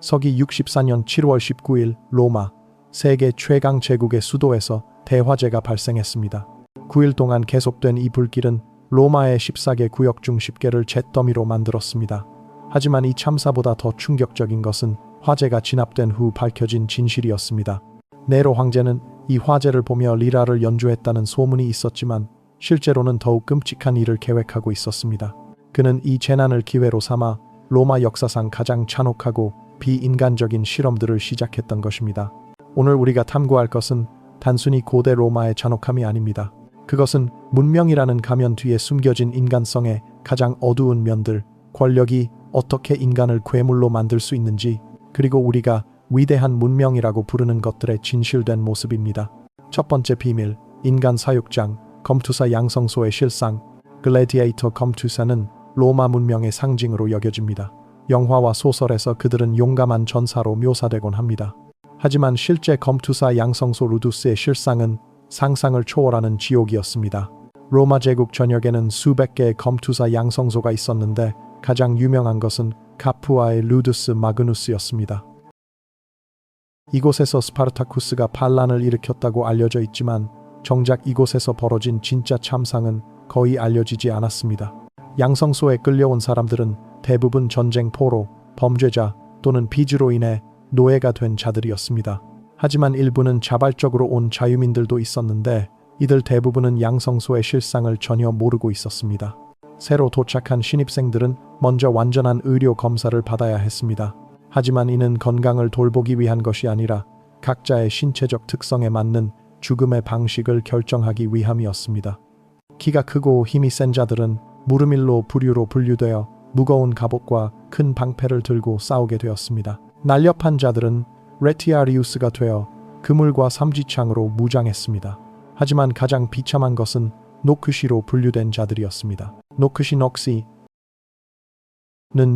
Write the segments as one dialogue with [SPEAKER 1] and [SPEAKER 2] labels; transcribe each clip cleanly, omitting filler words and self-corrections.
[SPEAKER 1] 서기 64년 7월 19일 로마, 세계 최강 제국의 수도에서 대화재가 발생했습니다. 9일 동안 계속된 이 불길은 로마의 14개 구역 중 10개를 잿더미로 만들었습니다. 하지만 이 참사보다 더 충격적인 것은 화재가 진압된 후 밝혀진 진실이었습니다. 네로 황제는 이 화재를 보며 리라를 연주했다는 소문이 있었지만 실제로는 더욱 끔찍한 일을 계획하고 있었습니다. 그는 이 재난을 기회로 삼아 로마 역사상 가장 잔혹하고 비인간적인 실험들을 시작했던 것입니다. 오늘 우리가 탐구할 것은 단순히 고대 로마의 잔혹함이 아닙니다. 그것은 문명이라는 가면 뒤에 숨겨진 인간성의 가장 어두운 면들, 권력이 어떻게 인간을 괴물로 만들 수 있는지, 그리고 우리가 위대한 문명이라고 부르는 것들의 진실된 모습입니다. 첫 번째 비밀, 인간 사육장, 검투사 양성소의 실상. 글래디에이터 검투사는 로마 문명의 상징으로 여겨집니다. 영화와 소설에서 그들은 용감한 전사로 묘사되곤 합니다. 하지만 실제 검투사 양성소 루두스의 실상은 상상을 초월하는 지옥이었습니다. 로마 제국 전역에는 수백 개의 검투사 양성소가 있었는데 가장 유명한 것은 카푸아의 루두스 마그누스였습니다. 이곳에서 스파르타쿠스가 반란을 일으켰다고 알려져 있지만 정작 이곳에서 벌어진 진짜 참상은 거의 알려지지 않았습니다. 양성소에 끌려온 사람들은 대부분 전쟁포로, 범죄자 또는 빚으로 인해 노예가 된 자들이었습니다. 하지만 일부는 자발적으로 온 자유민들도 있었는데 이들 대부분은 양성소의 실상을 전혀 모르고 있었습니다. 새로 도착한 신입생들은 먼저 완전한 의료 검사를 받아야 했습니다. 하지만 이는 건강을 돌보기 위한 것이 아니라 각자의 신체적 특성에 맞는 죽음의 방식을 결정하기 위함이었습니다. 키가 크고 힘이 센 자들은 무르밀로 부류로 분류되어 무거운 갑옷과 큰 방패를 들고 싸우게 되었습니다. 날렵한 자들은 레티아리우스가 되어 그물과 삼지창으로 무장했습니다. 하지만 가장 비참한 것은 노크시로 분류된 자들이었습니다. 노크시 넋이는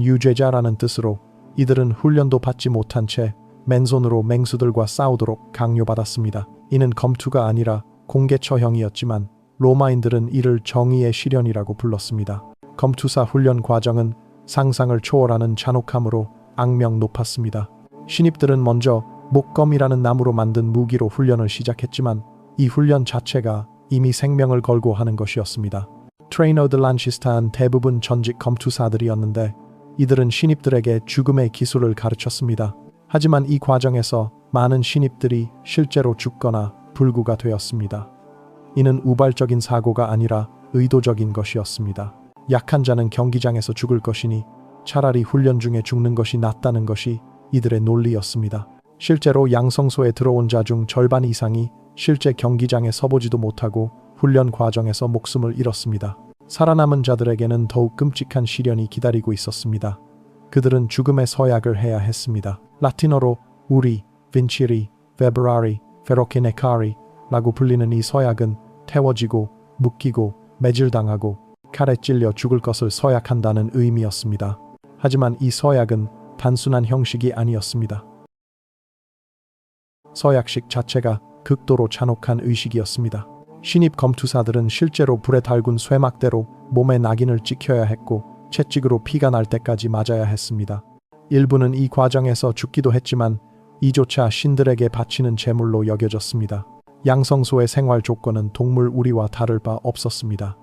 [SPEAKER 1] 유죄자라는 뜻으로 이들은 훈련도 받지 못한 채 맨손으로 맹수들과 싸우도록 강요받았습니다. 이는 검투가 아니라 공개처형이었지만 로마인들은 이를 정의의 시련이라고 불렀습니다. 검투사 훈련 과정은 상상을 초월하는 잔혹함으로 악명 높았습니다. 신입들은 먼저 목검이라는 나무로 만든 무기로 훈련을 시작했지만 이 훈련 자체가 이미 생명을 걸고 하는 것이었습니다. 트레이너 드 란시스타는 대부분 전직 검투사들이었는데 이들은 신입들에게 죽음의 기술을 가르쳤습니다. 하지만 이 과정에서 많은 신입들이 실제로 죽거나 불구가 되었습니다. 이는 우발적인 사고가 아니라 의도적인 것이었습니다. 약한 자는 경기장에서 죽을 것이니 차라리 훈련 중에 죽는 것이 낫다는 것이 이들의 논리였습니다. 실제로 양성소에 들어온 자 중 절반 이상이 실제 경기장에 서보지도 못하고 훈련 과정에서 목숨을 잃었습니다. 살아남은 자들에게는 더욱 끔찍한 시련이 기다리고 있었습니다. 그들은 죽음의 서약을 해야 했습니다. 라틴어로 우리, 빈치리, 베브라리, 페로키네카리 라고 불리는 이 서약은 태워지고 묶이고 매질당하고 칼에 찔려 죽을 것을 서약한다는 의미였습니다. 하지만 이 서약은 단순한 형식이 아니었습니다. 서약식 자체가 극도로 잔혹한 의식이었습니다. 신입 검투사들은 실제로 불에 달군 쇠막대로 몸에 낙인을 찍혀야 했고 채찍으로 피가 날 때까지 맞아야 했습니다. 일부는 이 과정에서 죽기도 했지만 이조차 신들에게 바치는 제물로 여겨졌습니다. 양성소의 생활 조건은 동물 우리와 다를 바 없었습니다.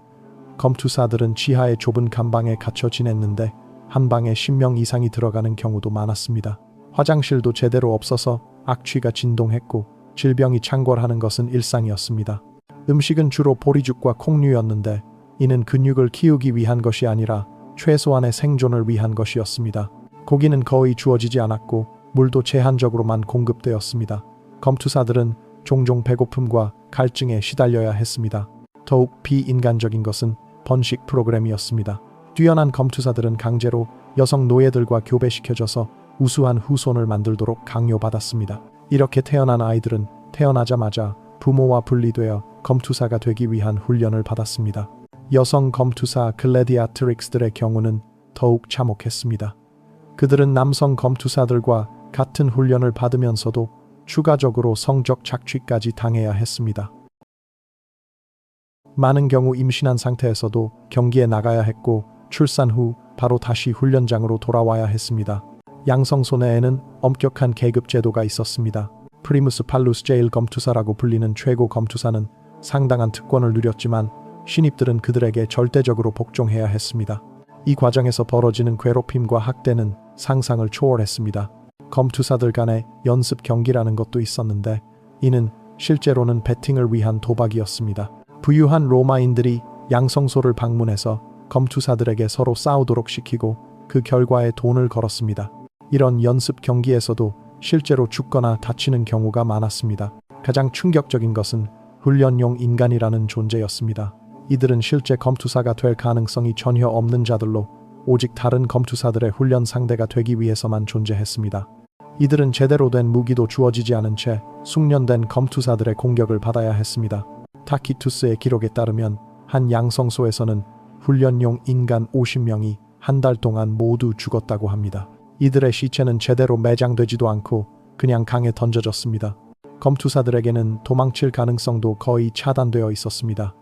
[SPEAKER 1] 검투사들은 지하의 좁은 감방에 갇혀 지냈는데 한 방에 10명 이상이 들어가는 경우도 많았습니다. 화장실도 제대로 없어서 악취가 진동했고 질병이 창궐하는 것은 일상이었습니다. 음식은 주로 보리죽과 콩류였는데 이는 근육을 키우기 위한 것이 아니라 최소한의 생존을 위한 것이었습니다. 고기는 거의 주어지지 않았고 물도 제한적으로만 공급되었습니다. 검투사들은 종종 배고픔과 갈증에 시달려야 했습니다. 더욱 비인간적인 것은 번식 프로그램이었습니다. 뛰어난 검투사들은 강제로 여성 노예들과 교배시켜져서 우수한 후손을 만들도록 강요받았습니다. 이렇게 태어난 아이들은 태어나자마자 부모와 분리되어 검투사가 되기 위한 훈련을 받았습니다. 여성 검투사 글래디아트릭스들의 경우는 더욱 참혹했습니다. 그들은 남성 검투사들과 같은 훈련을 받으면서도 추가적으로 성적 착취까지 당해야 했습니다. 많은 경우 임신한 상태에서도 경기에 나가야 했고 출산 후 바로 다시 훈련장으로 돌아와야 했습니다. 양성소 내에는 엄격한 계급 제도가 있었습니다. 프리무스 팔루스 제일 검투사라고 불리는 최고 검투사는 상당한 특권을 누렸지만 신입들은 그들에게 절대적으로 복종해야 했습니다. 이 과정에서 벌어지는 괴롭힘과 학대는 상상을 초월했습니다. 검투사들 간의 연습 경기라는 것도 있었는데 이는 실제로는 배팅을 위한 도박이었습니다. 부유한 로마인들이 양성소를 방문해서 검투사들에게 서로 싸우도록 시키고 그 결과에 돈을 걸었습니다. 이런 연습 경기에서도 실제로 죽거나 다치는 경우가 많았습니다. 가장 충격적인 것은 훈련용 인간이라는 존재였습니다. 이들은 실제 검투사가 될 가능성이 전혀 없는 자들로 오직 다른 검투사들의 훈련 상대가 되기 위해서만 존재했습니다. 이들은 제대로 된 무기도 주어지지 않은 채 숙련된 검투사들의 공격을 받아야 했습니다. 타키투스의 기록에 따르면 한 양성소에서는 훈련용 인간 50명이 한 달 동안 모두 죽었다고 합니다. 이들의 시체는 제대로 매장되지도 않고 그냥 강에 던져졌습니다. 검투사들에게는 도망칠 가능성도 거의 차단되어 있었습니다.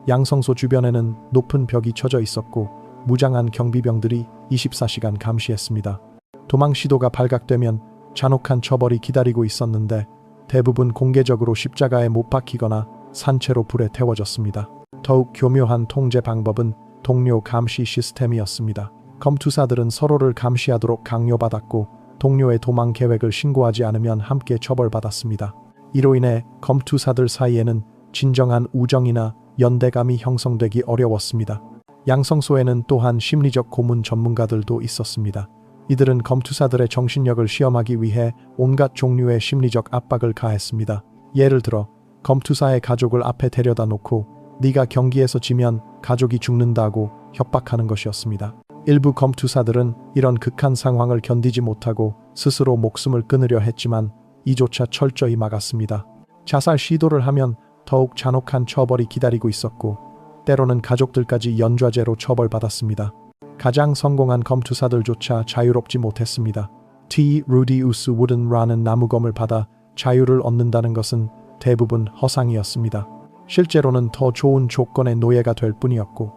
[SPEAKER 1] 양성소 주변에는 높은 벽이 쳐져 있었고 무장한 경비병들이 24시간 감시했습니다. 도망 시도가 발각되면 잔혹한 처벌이 기다리고 있었는데 대부분 공개적으로 십자가에 못 박히거나 산채로 불에 태워졌습니다. 더욱 교묘한 통제 방법은 동료 감시 시스템이었습니다. 검투사들은 서로를 감시하도록 강요받았고 동료의 도망 계획을 신고하지 않으면 함께 처벌받았습니다. 이로 인해 검투사들 사이에는 진정한 우정이나 연대감이 형성되기 어려웠습니다. 양성소에는 또한 심리적 고문 전문가들도 있었습니다. 이들은 검투사들의 정신력을 시험하기 위해 온갖 종류의 심리적 압박을 가했습니다. 예를 들어 검투사의 가족을 앞에 데려다 놓고 네가 경기에서 지면 가족이 죽는다고 협박하는 것이었습니다. 일부 검투사들은 이런 극한 상황을 견디지 못하고 스스로 목숨을 끊으려 했지만 이조차 철저히 막았습니다. 자살 시도를 하면 더욱 잔혹한 처벌이 기다리고 있었고 때로는 가족들까지 연좌제로 처벌받았습니다. 가장 성공한 검투사들조차 자유롭지 못했습니다. T. 루디우스 우든라는 나무검을 받아 자유를 얻는다는 것은 대부분 허상이었습니다. 실제로는 더 좋은 조건의 노예가 될 뿐이었고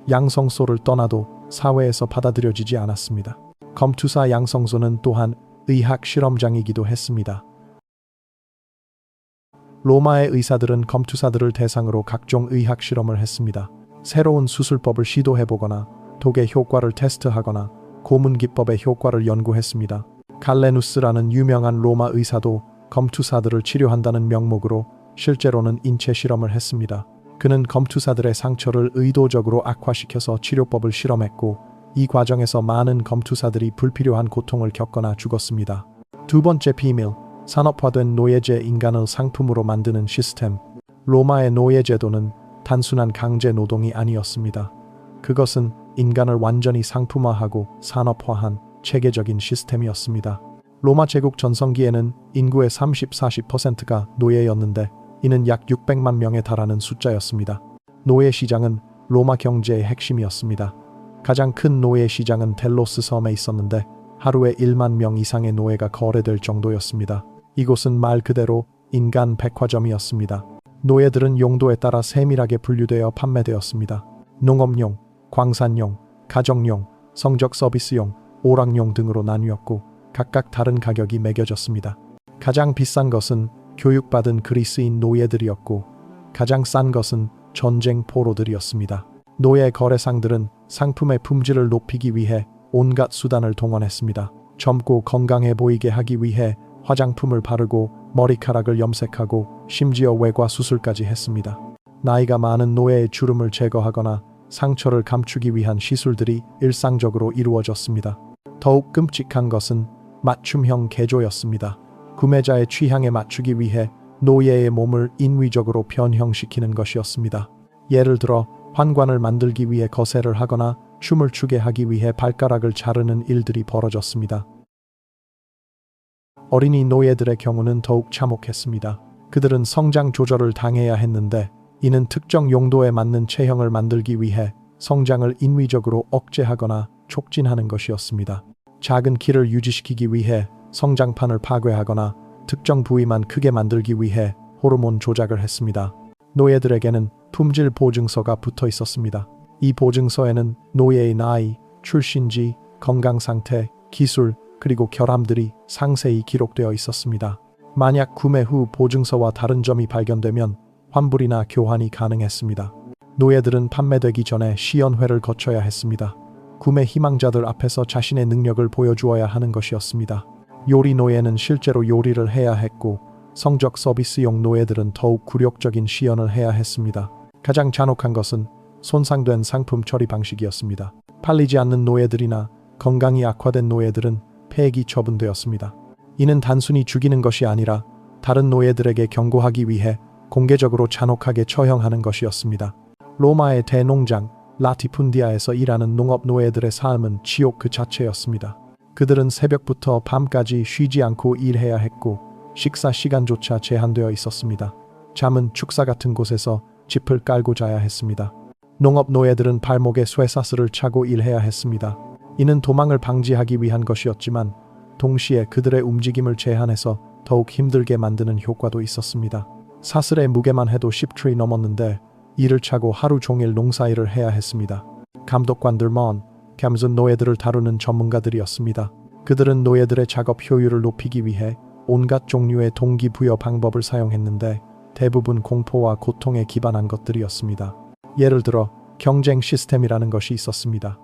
[SPEAKER 1] 양성소를 떠나도 사회에서 받아들여지지 않았습니다. 검투사 양성소는 또한 의학 실험장이기도 했습니다. 로마의 의사들은 검투사들을 대상으로 각종 의학 실험을 했습니다. 새로운 수술법을 시도해보거나 독의 효과를 테스트하거나 고문 기법의 효과를 연구했습니다. 갈레누스라는 유명한 로마 의사도 검투사들을 치료한다는 명목으로 실제로는 인체 실험을 했습니다. 그는 검투사들의 상처를 의도적으로 악화시켜서 치료법을 실험했고 이 과정에서 많은 검투사들이 불필요한 고통을 겪거나 죽었습니다. 두 번째 비밀, 산업화된 노예제 인간을 상품으로 만드는 시스템. 로마의 노예제도는 단순한 강제 노동이 아니었습니다. 그것은 인간을 완전히 상품화하고 산업화한 체계적인 시스템이었습니다. 로마 제국 전성기에는 인구의 30-40%가 노예였는데 이는 약 600만 명에 달하는 숫자였습니다. 노예 시장은 로마 경제의 핵심이었습니다. 가장 큰 노예 시장은 델로스 섬에 있었는데 하루에 1만 명 이상의 노예가 거래될 정도였습니다. 이곳은 말 그대로 인간 백화점이었습니다. 노예들은 용도에 따라 세밀하게 분류되어 판매되었습니다. 농업용, 광산용, 가정용, 성적 서비스용, 오락용 등으로 나뉘었고 각각 다른 가격이 매겨졌습니다. 가장 비싼 것은 교육받은 그리스인 노예들이었고 가장 싼 것은 전쟁 포로들이었습니다. 노예 거래상들은 상품의 품질을 높이기 위해 온갖 수단을 동원했습니다. 젊고 건강해 보이게 하기 위해 화장품을 바르고 머리카락을 염색하고 심지어 외과 수술까지 했습니다. 나이가 많은 노예의 주름을 제거하거나 상처를 감추기 위한 시술들이 일상적으로 이루어졌습니다. 더욱 끔찍한 것은 맞춤형 개조였습니다. 구매자의 취향에 맞추기 위해 노예의 몸을 인위적으로 변형시키는 것이었습니다. 예를 들어 환관을 만들기 위해 거세를 하거나 춤을 추게 하기 위해 발가락을 자르는 일들이 벌어졌습니다. 어린이 노예들의 경우는 더욱 참혹했습니다. 그들은 성장 조절을 당해야 했는데 이는 특정 용도에 맞는 체형을 만들기 위해 성장을 인위적으로 억제하거나 촉진하는 것이었습니다. 작은 키를 유지시키기 위해 성장판을 파괴하거나 특정 부위만 크게 만들기 위해 호르몬 조작을 했습니다. 노예들에게는 품질 보증서가 붙어 있었습니다. 이 보증서에는 노예의 나이, 출신지, 건강 상태, 기술, 그리고 결함들이 상세히 기록되어 있었습니다. 만약 구매 후 보증서와 다른 점이 발견되면 환불이나 교환이 가능했습니다. 노예들은 판매되기 전에 시연회를 거쳐야 했습니다. 구매 희망자들 앞에서 자신의 능력을 보여주어야 하는 것이었습니다. 요리 노예는 실제로 요리를 해야 했고 성적 서비스용 노예들은 더욱 굴욕적인 시연을 해야 했습니다. 가장 잔혹한 것은 손상된 상품 처리 방식이었습니다. 팔리지 않는 노예들이나 건강이 악화된 노예들은 폐기 처분되었습니다. 이는 단순히 죽이는 것이 아니라 다른 노예들에게 경고하기 위해 공개적으로 잔혹하게 처형하는 것이었습니다. 로마의 대농장 라티푼디아에서 일하는 농업 노예들의 삶은 지옥 그 자체였습니다. 그들은 새벽부터 밤까지 쉬지 않고 일해야 했고 식사 시간조차 제한되어 있었습니다. 잠은 축사 같은 곳에서 짚을 깔고 자야 했습니다. 농업 노예들은 발목에 쇠사슬을 차고 일해야 했습니다. 이는 도망을 방지하기 위한 것이었지만 동시에 그들의 움직임을 제한해서 더욱 힘들게 만드는 효과도 있었습니다. 사슬의 무게만 해도 10트리 넘었는데 이를 차고 하루 종일 농사일을 해야 했습니다. 감독관들만 겸손 노예들을 다루는 전문가들이었습니다. 그들은 노예들의 작업 효율을 높이기 위해 온갖 종류의 동기부여 방법을 사용했는데 대부분 공포와 고통에 기반한 것들이었습니다. 예를 들어 경쟁 시스템이라는 것이 있었습니다.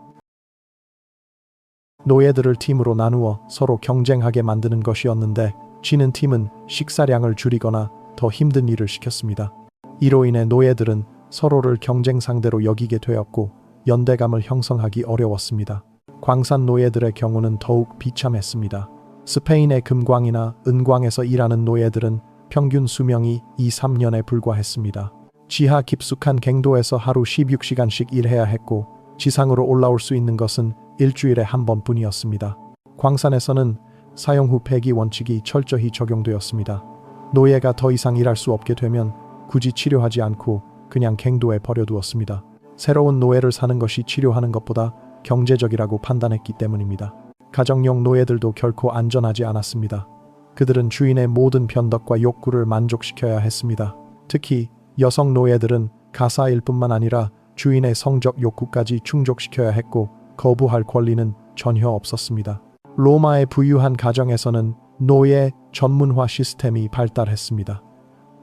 [SPEAKER 1] 노예들을 팀으로 나누어 서로 경쟁하게 만드는 것이었는데 지는 팀은 식사량을 줄이거나 더 힘든 일을 시켰습니다. 이로 인해 노예들은 서로를 경쟁 상대로 여기게 되었고 연대감을 형성하기 어려웠습니다. 광산 노예들의 경우는 더욱 비참했습니다. 스페인의 금광이나 은광에서 일하는 노예들은 평균 수명이 2-3년에 불과했습니다. 지하 깊숙한 갱도에서 하루 16시간씩 일해야 했고 지상으로 올라올 수 있는 것은 일주일에 한 번뿐이었습니다. 광산에서는 사용 후 폐기 원칙이 철저히 적용되었습니다. 노예가 더 이상 일할 수 없게 되면 굳이 치료하지 않고 그냥 갱도에 버려두었습니다. 새로운 노예를 사는 것이 치료하는 것보다 경제적이라고 판단했기 때문입니다. 가정용 노예들도 결코 안전하지 않았습니다. 그들은 주인의 모든 변덕과 욕구를 만족시켜야 했습니다. 특히 여성 노예들은 가사일 뿐만 아니라 주인의 성적 욕구까지 충족시켜야 했고 거부할 권리는 전혀 없었습니다. 로마의 부유한 가정에서는 노예 전문화 시스템이 발달했습니다.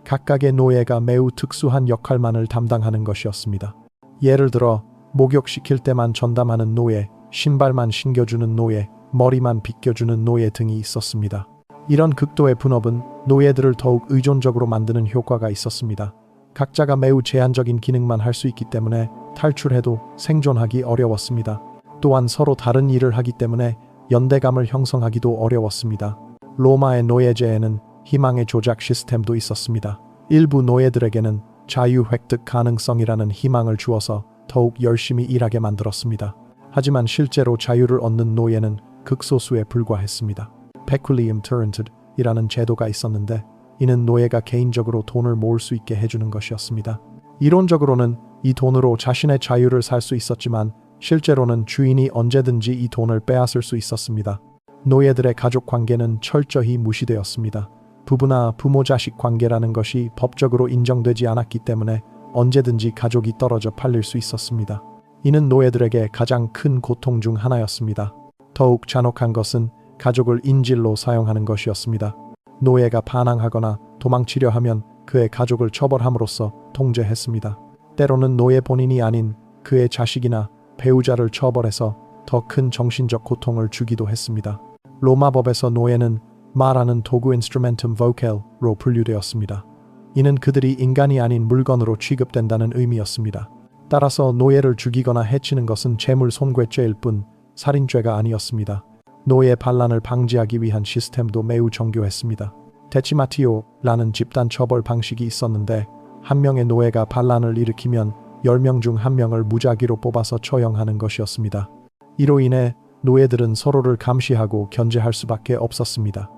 [SPEAKER 1] 각각의 노예가 매우 특수한 역할만을 담당하는 것이었습니다. 예를 들어 목욕시킬 때만 전담하는 노예, 신발만 신겨주는 노예, 머리만 빗겨주는 노예 등이 있었습니다. 이런 극도의 분업은 노예들을 더욱 의존적으로 만드는 효과가 있었습니다. 각자가 매우 제한적인 기능만 할 수 있기 때문에 탈출해도 생존하기 어려웠습니다. 또한 서로 다른 일을 하기 때문에 연대감을 형성하기도 어려웠습니다. 로마의 노예제에는 희망의 조작 시스템도 있었습니다. 일부 노예들에게는 자유 획득 가능성이라는 희망을 주어서 더욱 열심히 일하게 만들었습니다. 하지만 실제로 자유를 얻는 노예는 극소수에 불과했습니다. Peculium Torrented 이라는 제도가 있었는데 이는 노예가 개인적으로 돈을 모을 수 있게 해주는 것이었습니다. 이론적으로는 이 돈으로 자신의 자유를 살 수 있었지만 실제로는 주인이 언제든지 이 돈을 빼앗을 수 있었습니다. 노예들의 가족 관계는 철저히 무시되었습니다. 부부나 부모-자식 관계라는 것이 법적으로 인정되지 않았기 때문에 언제든지 가족이 떨어져 팔릴 수 있었습니다. 이는 노예들에게 가장 큰 고통 중 하나였습니다. 더욱 잔혹한 것은 가족을 인질로 사용하는 것이었습니다. 노예가 반항하거나 도망치려 하면 그의 가족을 처벌함으로써 통제했습니다. 때로는 노예 본인이 아닌 그의 자식이나 배우자를 처벌해서 더 큰 정신적 고통을 주기도 했습니다. 로마법에서 노예는 말하는 도구 instrumentum vocal로 분류되었습니다. 이는 그들이 인간이 아닌 물건으로 취급된다는 의미였습니다. 따라서 노예를 죽이거나 해치는 것은 재물 손괴죄일 뿐 살인죄가 아니었습니다. 노예 반란을 방지하기 위한 시스템도 매우 정교했습니다. 데치마티오라는 집단 처벌 방식이 있었는데 한 명의 노예가 반란을 일으키면 10명 중 1명을 무작위로 뽑아서 처형하는 것이었습니다. 이로 인해 노예들은 서로를 감시하고 견제할 수밖에 없었습니다.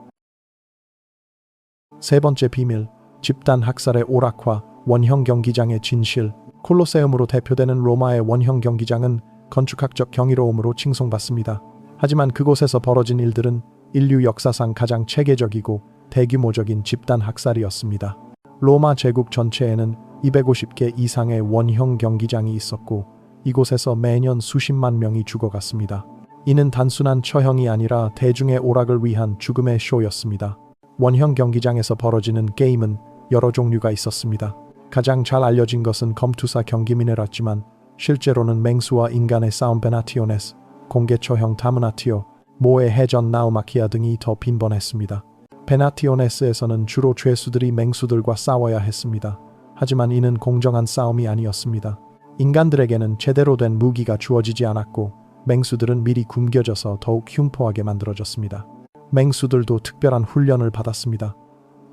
[SPEAKER 1] 세 번째 비밀, 집단 학살의 오락화, 원형 경기장의 진실. 콜로세움으로 대표되는 로마의 원형 경기장은 건축학적 경이로움으로 칭송받습니다. 하지만 그곳에서 벌어진 일들은 인류 역사상 가장 체계적이고 대규모적인 집단 학살이었습니다. 로마 제국 전체에는 250개 이상의 원형 경기장이 있었고 이곳에서 매년 수십만 명이 죽어갔습니다. 이는 단순한 처형이 아니라 대중의 오락을 위한 죽음의 쇼였습니다. 원형 경기장에서 벌어지는 게임은 여러 종류가 있었습니다. 가장 잘 알려진 것은 검투사 경기민이었지만 실제로는 맹수와 인간의 싸움 베나티오네스, 공개 처형 다무나티오, 모의 해전 나우마키아 등이 더 빈번했습니다. 베나티오네스에서는 주로 죄수들이 맹수들과 싸워야 했습니다. 하지만 이는 공정한 싸움이 아니었습니다. 인간들에게는 제대로 된 무기가 주어지지 않았고 맹수들은 미리 굶겨져서 더욱 흉포하게 만들어졌습니다. 맹수들도 특별한 훈련을 받았습니다.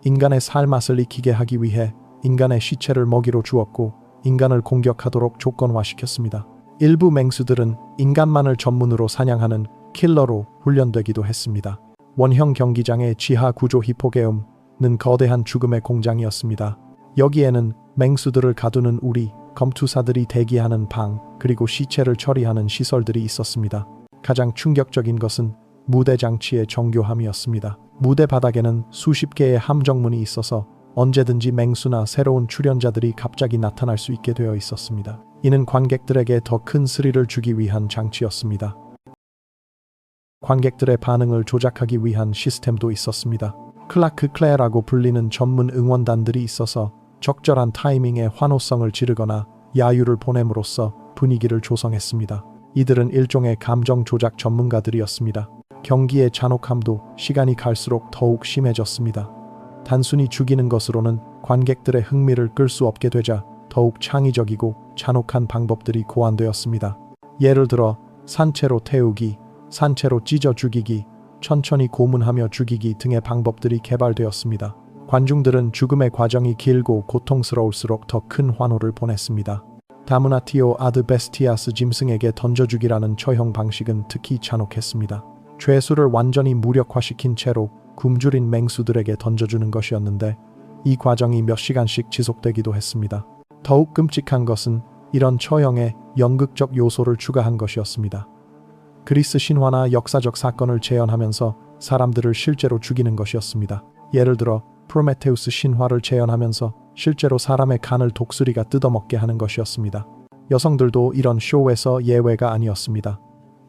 [SPEAKER 1] 인간의 살맛을 익히게 하기 위해 인간의 시체를 먹이로 주었고 인간을 공격하도록 조건화시켰습니다. 일부 맹수들은 인간만을 전문으로 사냥하는 킬러로 훈련되기도 했습니다. 원형 경기장의 지하 구조 히포게움은 거대한 죽음의 공장이었습니다. 여기에는 맹수들을 가두는 우리 검투사들이 대기하는 방, 그리고 시체를 처리하는 시설들이 있었습니다. 가장 충격적인 것은 무대 장치의 정교함이었습니다. 무대 바닥에는 수십 개의 함정문이 있어서 언제든지 맹수나 새로운 출연자들이 갑자기 나타날 수 있게 되어 있었습니다. 이는 관객들에게 더 큰 스릴을 주기 위한 장치였습니다. 관객들의 반응을 조작하기 위한 시스템도 있었습니다. 클라크 클레라고 불리는 전문 응원단들이 있어서 적절한 타이밍에 환호성을 지르거나 야유를 보냄으로써 분위기를 조성했습니다. 이들은 일종의 감정 조작 전문가들이었습니다. 경기의 잔혹함도 시간이 갈수록 더욱 심해졌습니다. 단순히 죽이는 것으로는 관객들의 흥미를 끌 수 없게 되자 더욱 창의적이고 잔혹한 방법들이 고안되었습니다. 예를 들어 산채로 태우기, 산채로 찢어 죽이기, 천천히 고문하며 죽이기 등의 방법들이 개발되었습니다. 관중들은 죽음의 과정이 길고 고통스러울수록 더 큰 환호를 보냈습니다. 다무나티오 아드 베스티아스 짐승에게 던져주기라는 처형 방식은 특히 잔혹했습니다. 죄수를 완전히 무력화시킨 채로 굶주린 맹수들에게 던져주는 것이었는데 이 과정이 몇 시간씩 지속되기도 했습니다. 더욱 끔찍한 것은 이런 처형에 연극적 요소를 추가한 것이었습니다. 그리스 신화나 역사적 사건을 재현하면서 사람들을 실제로 죽이는 것이었습니다. 예를 들어 프로메테우스 신화를 재현하면서 실제로 사람의 간을 독수리가 뜯어먹게 하는 것이었습니다. 여성들도 이런 쇼에서 예외가 아니었습니다.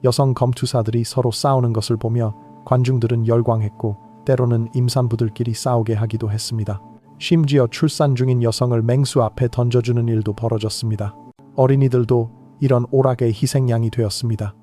[SPEAKER 1] 여성 검투사들이 서로 싸우는 것을 보며 관중들은 열광했고 때로는 임산부들끼리 싸우게 하기도 했습니다. 심지어 출산 중인 여성을 맹수 앞에 던져주는 일도 벌어졌습니다. 어린이들도 이런 오락의 희생양이 되었습니다.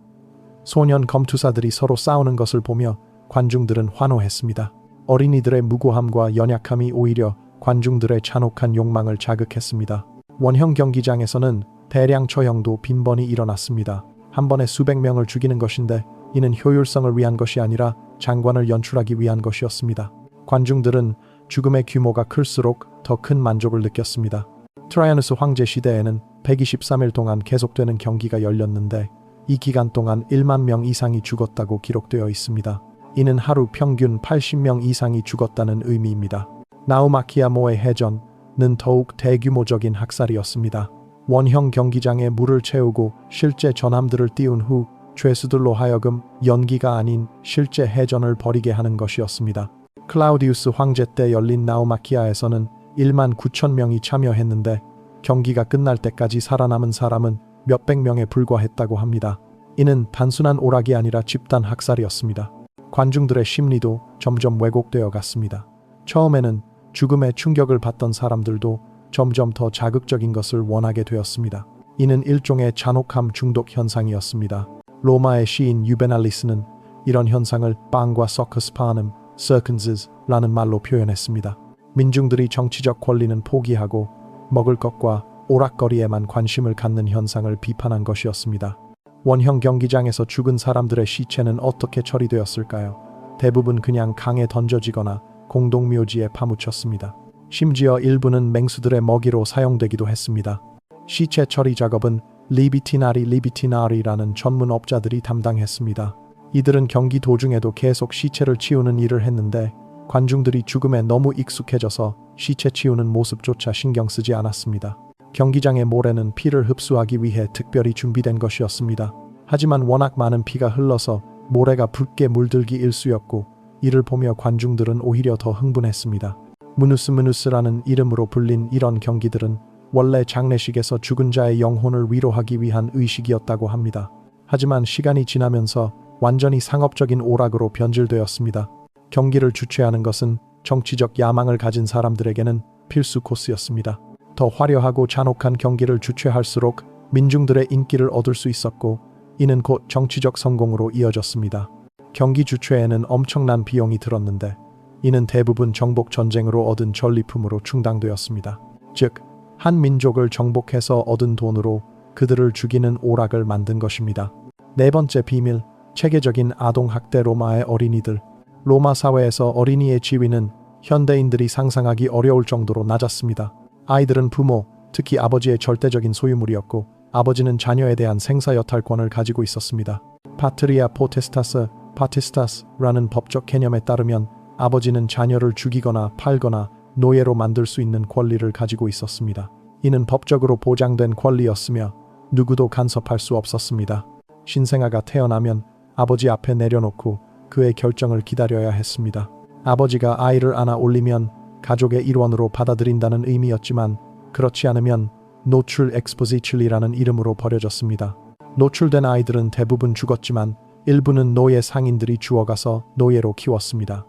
[SPEAKER 1] 소년 검투사들이 서로 싸우는 것을 보며 관중들은 환호했습니다. 어린이들의 무고함과 연약함이 오히려 관중들의 잔혹한 욕망을 자극했습니다. 원형 경기장에서는 대량 처형도 빈번히 일어났습니다. 한 번에 수백 명을 죽이는 것인데 이는 효율성을 위한 것이 아니라 장관을 연출하기 위한 것이었습니다. 관중들은 죽음의 규모가 클수록 더 큰 만족을 느꼈습니다. 트라이아누스 황제 시대에는 123일 동안 계속되는 경기가 열렸는데 이 기간 동안 1만 명 이상이 죽었다고 기록되어 있습니다. 이는 하루 평균 80명 이상이 죽었다는 의미입니다. 나우마키아 모의 해전은 더욱 대규모적인 학살이었습니다. 원형 경기장에 물을 채우고 실제 전함들을 띄운 후 죄수들로 하여금 연기가 아닌 실제 해전을 벌이게 하는 것이었습니다. 클라우디우스 황제 때 열린 나우마키아에서는 1만 9천 명이 참여했는데 경기가 끝날 때까지 살아남은 사람은 몇백 명에 불과했다고 합니다. 이는 단순한 오락이 아니라 집단 학살이었습니다. 관중들의 심리도 점점 왜곡되어 갔습니다. 처음에는 죽음의 충격을 받던 사람들도 점점 더 자극적인 것을 원하게 되었습니다. 이는 일종의 잔혹함 중독 현상이었습니다. 로마의 시인 유베날리스는 이런 현상을 빵과 서커스 파눔, circumcis라는 말로 표현했습니다. 민중들이 정치적 권리는 포기하고 먹을 것과 오락거리에만 관심을 갖는 현상을 비판한 것이었습니다. 원형 경기장에서 죽은 사람들의 시체는 어떻게 처리되었을까요? 대부분 그냥 강에 던져지거나 공동묘지에 파묻혔습니다. 심지어 일부는 맹수들의 먹이로 사용되기도 했습니다. 시체 처리 작업은 리비티나리라는 전문업자들이 담당했습니다. 이들은 경기 도중에도 계속 시체를 치우는 일을 했는데 관중들이 죽음에 너무 익숙해져서 시체 치우는 모습조차 신경 쓰지 않았습니다. 경기장의 모래는 피를 흡수하기 위해 특별히 준비된 것이었습니다. 하지만 워낙 많은 피가 흘러서 모래가 붉게 물들기 일쑤였고 이를 보며 관중들은 오히려 더 흥분했습니다. 무누스라는 이름으로 불린 이런 경기들은 원래 장례식에서 죽은 자의 영혼을 위로하기 위한 의식이었다고 합니다. 하지만 시간이 지나면서 완전히 상업적인 오락으로 변질되었습니다. 경기를 주최하는 것은 정치적 야망을 가진 사람들에게는 필수 코스였습니다. 더 화려하고 잔혹한 경기를 주최할수록 민중들의 인기를 얻을 수 있었고 이는 곧 정치적 성공으로 이어졌습니다. 경기 주최에는 엄청난 비용이 들었는데 이는 대부분 정복 전쟁으로 얻은 전리품으로 충당되었습니다. 즉, 한 민족을 정복해서 얻은 돈으로 그들을 죽이는 오락을 만든 것입니다. 네 번째 비밀, 체계적인 아동학대. 로마의 어린이들. 로마 사회에서 어린이의 지위는 현대인들이 상상하기 어려울 정도로 낮았습니다. 아이들은 부모, 특히 아버지의 절대적인 소유물이었고 아버지는 자녀에 대한 생사 여탈권을 가지고 있었습니다. 파트리아 포테스타스, 파티스타스라는 법적 개념에 따르면 아버지는 자녀를 죽이거나 팔거나 노예로 만들 수 있는 권리를 가지고 있었습니다. 이는 법적으로 보장된 권리였으며 누구도 간섭할 수 없었습니다. 신생아가 태어나면 아버지 앞에 내려놓고 그의 결정을 기다려야 했습니다. 아버지가 아이를 안아 올리면 가족의 일원으로 받아들인다는 의미였지만 그렇지 않으면 노출 엑스포지출리라는 이름으로 버려졌습니다. 노출된 아이들은 대부분 죽었지만 일부는 노예 상인들이 주워가서 노예로 키웠습니다.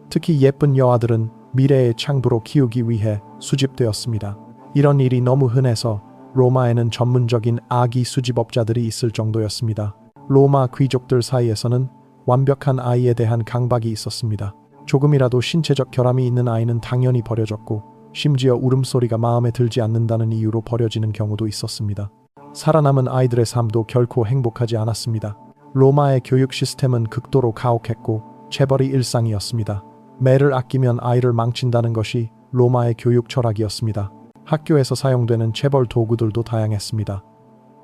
[SPEAKER 1] 특히 예쁜 여아들은 미래의 창부로 키우기 위해 수집되었습니다. 이런 일이 너무 흔해서 로마에는 전문적인 아기 수집업자들이 있을 정도였습니다. 로마 귀족들 사이에서는 완벽한 아이에 대한 강박이 있었습니다. 조금이라도 신체적 결함이 있는 아이는 당연히 버려졌고 심지어 울음소리가 마음에 들지 않는다는 이유로 버려지는 경우도 있었습니다. 살아남은 아이들의 삶도 결코 행복하지 않았습니다. 로마의 교육 시스템은 극도로 가혹했고 체벌이 일상이었습니다. 매를 아끼면 아이를 망친다는 것이 로마의 교육 철학이었습니다. 학교에서 사용되는 체벌 도구들도 다양했습니다.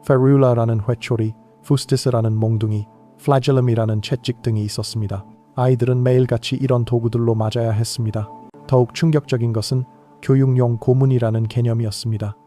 [SPEAKER 1] 페룰라라는 회초리, 푸스티스라는 몽둥이, 플라젤럼이라는 채찍 등이 있었습니다. 아이들은 매일같이 이런 도구들로 맞아야 했습니다. 더욱 충격적인 것은 교육용 고문이라는 개념이었습니다.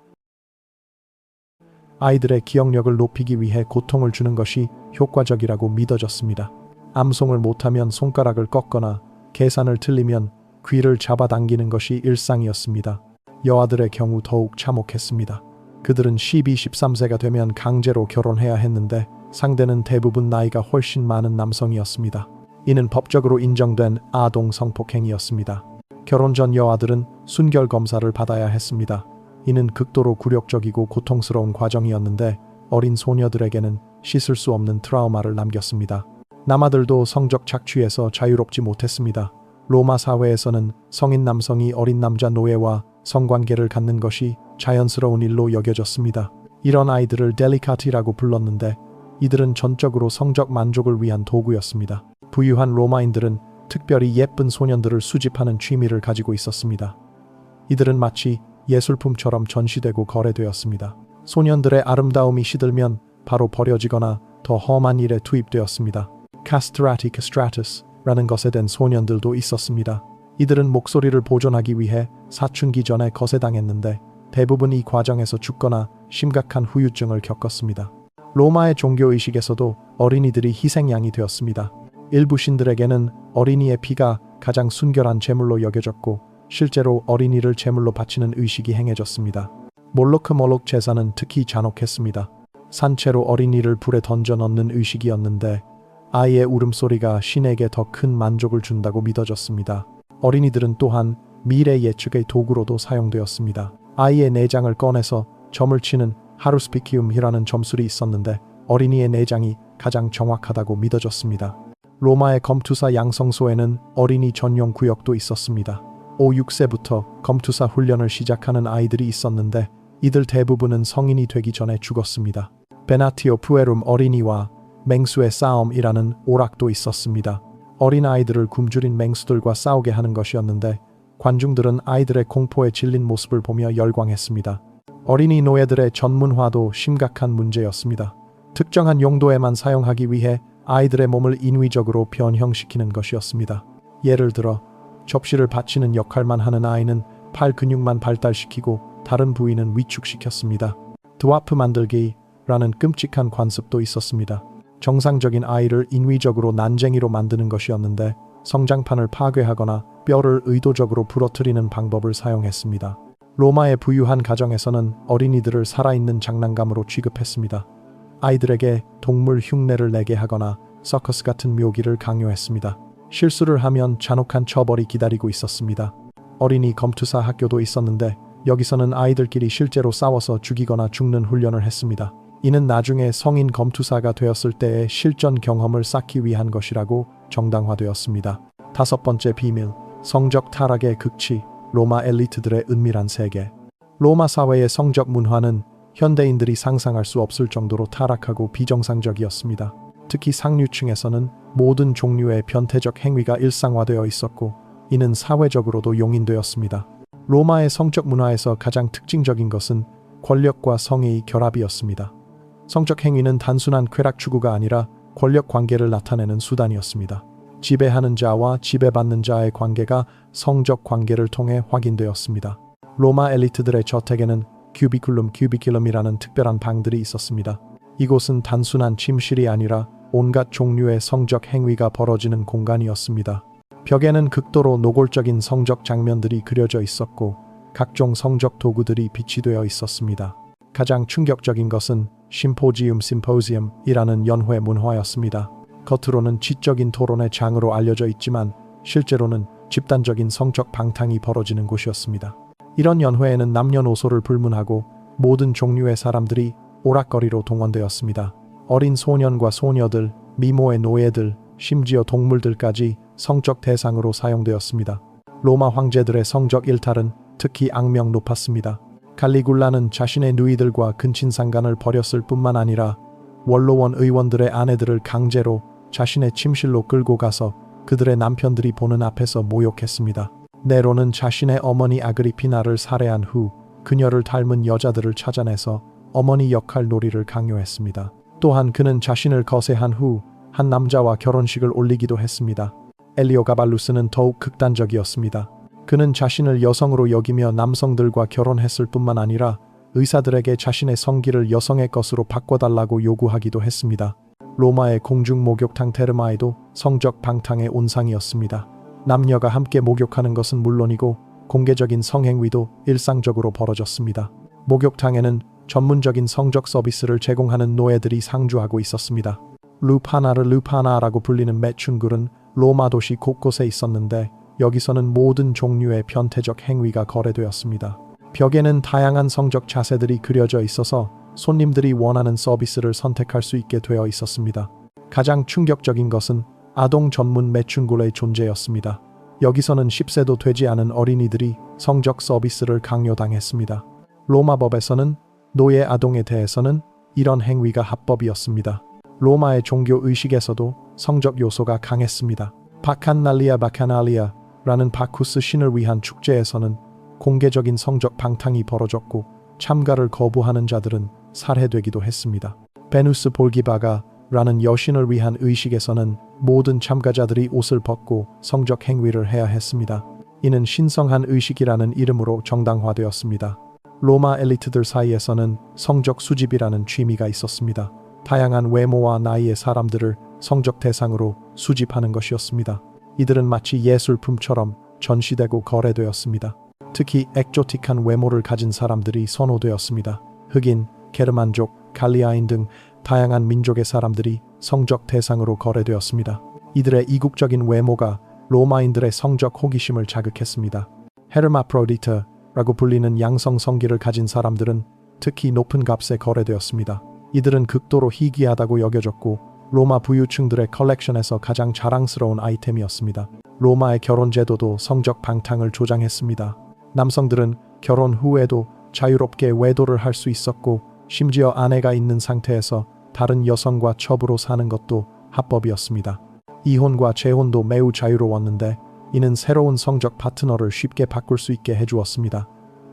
[SPEAKER 1] 아이들의 기억력을 높이기 위해 고통을 주는 것이 효과적이라고 믿어졌습니다. 암송을 못하면 손가락을 꺾거나 계산을 틀리면 귀를 잡아당기는 것이 일상이었습니다. 여아들의 경우 더욱 참혹했습니다. 그들은 12, 13세가 되면 강제로 결혼해야 했는데 상대는 대부분 나이가 훨씬 많은 남성이었습니다. 이는 법적으로 인정된 아동 성폭행이었습니다. 결혼 전 여아들은 순결 검사를 받아야 했습니다. 이는 극도로 굴욕적이고 고통스러운 과정이었는데 어린 소녀들에게는 씻을 수 없는 트라우마를 남겼습니다. 남아들도 성적 착취에서 자유롭지 못했습니다. 로마 사회에서는 성인 남성이 어린 남자 노예와 성관계를 갖는 것이 자연스러운 일로 여겨졌습니다. 이런 아이들을 델리카티라고 불렀는데 이들은 전적으로 성적 만족을 위한 도구였습니다. 부유한 로마인들은 특별히 예쁜 소년들을 수집하는 취미를 가지고 있었습니다. 이들은 마치 예술품처럼 전시되고 거래되었습니다. 소년들의 아름다움이 시들면 바로 버려지거나 더 험한 일에 투입되었습니다. 카스트라티 카스트라투스라는 것에 된 소년들도 있었습니다. 이들은 목소리를 보존하기 위해 사춘기 전에 거세당했는데 대부분 이 과정에서 죽거나 심각한 후유증을 겪었습니다. 로마의 종교의식에서도 어린이들이 희생양이 되었습니다. 일부 신들에게는 어린이의 피가 가장 순결한 제물로 여겨졌고 실제로 어린이를 제물로 바치는 의식이 행해졌습니다. 몰로크 제사는 특히 잔혹했습니다. 산채로 어린이를 불에 던져 넣는 의식이었는데 아이의 울음소리가 신에게 더 큰 만족을 준다고 믿어졌습니다. 어린이들은 또한 미래 예측의 도구로도 사용되었습니다. 아이의 내장을 꺼내서 점을 치는 하루스피키움이라는 점술이 있었는데 어린이의 내장이 가장 정확하다고 믿어졌습니다. 로마의 검투사 양성소에는 어린이 전용 구역도 있었습니다. 5, 6세부터 검투사 훈련을 시작하는 아이들이 있었는데 이들 대부분은 성인이 되기 전에 죽었습니다. 베나티오 푸에룸 어린이와 맹수의 싸움이라는 오락도 있었습니다. 어린 아이들을 굶주린 맹수들과 싸우게 하는 것이었는데 관중들은 아이들의 공포에 질린 모습을 보며 열광했습니다. 어린이 노예들의 전문화도 심각한 문제였습니다. 특정한 용도에만 사용하기 위해 아이들의 몸을 인위적으로 변형시키는 것이었습니다. 예를 들어 접시를 받치는 역할만 하는 아이는 팔 근육만 발달시키고 다른 부위는 위축시켰습니다. 드와프 만들기라는 끔찍한 관습도 있었습니다. 정상적인 아이를 인위적으로 난쟁이로 만드는 것이었는데 성장판을 파괴하거나 뼈를 의도적으로 부러뜨리는 방법을 사용했습니다. 로마의 부유한 가정에서는 어린이들을 살아있는 장난감으로 취급했습니다. 아이들에게 동물 흉내를 내게 하거나 서커스 같은 묘기를 강요했습니다. 실수를 하면 잔혹한 처벌이 기다리고 있었습니다. 어린이 검투사 학교도 있었는데 여기서는 아이들끼리 실제로 싸워서 죽이거나 죽는 훈련을 했습니다. 이는 나중에 성인 검투사가 되었을 때의 실전 경험을 쌓기 위한 것이라고 정당화되었습니다. 다섯 번째 비밀, 성적 타락의 극치, 로마 엘리트들의 은밀한 세계. 로마 사회의 성적 문화는 현대인들이 상상할 수 없을 정도로 타락하고 비정상적이었습니다. 특히 상류층에서는 모든 종류의 변태적 행위가 일상화되어 있었고 이는 사회적으로도 용인되었습니다. 로마의 성적 문화에서 가장 특징적인 것은 권력과 성의 결합이었습니다. 성적 행위는 단순한 쾌락 추구가 아니라 권력 관계를 나타내는 수단이었습니다. 지배하는 자와 지배받는 자의 관계가 성적 관계를 통해 확인되었습니다. 로마 엘리트들의 저택에는 큐비큘럼이라는 특별한 방들이 있었습니다. 이곳은 단순한 침실이 아니라 온갖 종류의 성적 행위가 벌어지는 공간이었습니다. 벽에는 극도로 노골적인 성적 장면들이 그려져 있었고 각종 성적 도구들이 비치되어 있었습니다. 가장 충격적인 것은 심포지움이라는 연회 문화였습니다. 겉으로는 지적인 토론의 장으로 알려져 있지만 실제로는 집단적인 성적 방탕이 벌어지는 곳이었습니다. 이런 연회에는 남녀노소를 불문하고 모든 종류의 사람들이 오락거리로 동원되었습니다. 어린 소년과 소녀들, 미모의 노예들, 심지어 동물들까지 성적 대상으로 사용되었습니다. 로마 황제들의 성적 일탈은 특히 악명 높았습니다. 칼리굴라는 자신의 누이들과 근친상간을 벌였을 뿐만 아니라 원로원 의원들의 아내들을 강제로 자신의 침실로 끌고 가서 그들의 남편들이 보는 앞에서 모욕했습니다. 네로는 자신의 어머니 아그리피나를 살해한 후 그녀를 닮은 여자들을 찾아내서 어머니 역할 놀이를 강요했습니다. 또한 그는 자신을 거세한 후 한 남자와 결혼식을 올리기도 했습니다. 엘리오가발루스는 더욱 극단적이었습니다. 그는 자신을 여성으로 여기며 남성들과 결혼했을 뿐만 아니라 의사들에게 자신의 성기를 여성의 것으로 바꿔달라고 요구하기도 했습니다. 로마의 공중 목욕탕 테르마에도 성적 방탕의 온상이었습니다. 남녀가 함께 목욕하는 것은 물론이고 공개적인 성행위도 일상적으로 벌어졌습니다. 목욕탕에는 전문적인 성적 서비스를 제공하는 노예들이 상주하고 있었습니다. 루파나라고 불리는 매춘굴은 로마 도시 곳곳에 있었는데 여기서는 모든 종류의 변태적 행위가 거래되었습니다. 벽에는 다양한 성적 자세들이 그려져 있어서 손님들이 원하는 서비스를 선택할 수 있게 되어 있었습니다. 가장 충격적인 것은 아동 전문 매춘굴의 존재였습니다. 여기서는 10세도 되지 않은 어린이들이 성적 서비스를 강요당했습니다. 로마 법에서는 노예 아동에 대해서는 이런 행위가 합법이었습니다. 로마의 종교 의식에서도 성적 요소가 강했습니다. 바카날리아라는 바쿠스 신을 위한 축제에서는 공개적인 성적 방탕이 벌어졌고 참가를 거부하는 자들은 살해되기도 했습니다. 베누스 볼기바가라는 여신을 위한 의식에서는 모든 참가자들이 옷을 벗고 성적 행위를 해야 했습니다. 이는 신성한 의식이라는 이름으로 정당화되었습니다. 로마 엘리트들 사이에서는 성적 수집이라는 취미가 있었습니다. 다양한 외모와 나이의 사람들을 성적 대상으로 수집하는 것이었습니다. 이들은 마치 예술품처럼 전시되고 거래되었습니다. 특히 엑조틱한 외모를 가진 사람들이 선호되었습니다. 흑인, 게르만족, 갈리아인 등 다양한 민족의 사람들이 성적 대상으로 거래되었습니다. 이들의 이국적인 외모가 로마인들의 성적 호기심을 자극했습니다. 헤르마프로디트라고 불리는 양성 성기를 가진 사람들은 특히 높은 값에 거래되었습니다. 이들은 극도로 희귀하다고 여겨졌고 로마 부유층들의 컬렉션에서 가장 자랑스러운 아이템이었습니다. 로마의 결혼 제도도 성적 방탕을 조장했습니다. 남성들은 결혼 후에도 자유롭게 외도를 할 수 있었고 심지어 아내가 있는 상태에서 다른 여성과 첩으로 사는 것도 합법이었습니다. 이혼과 재혼도 매우 자유로웠는데 이는 새로운 성적 파트너를 쉽게 바꿀 수 있게 해주었습니다.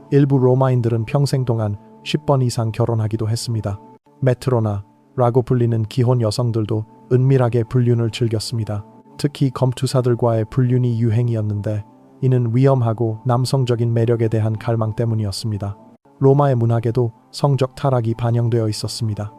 [SPEAKER 1] 일부 로마인들은 평생 동안 10번 이상 결혼하기도 했습니다. 메트로나라고 불리는 기혼 여성들도 은밀하게 불륜을 즐겼습니다. 특히 검투사들과의 불륜이 유행이었는데 이는 위험하고 남성적인 매력에 대한 갈망 때문이었습니다. 로마의 문학에도 성적 타락이 반영되어 있었습니다.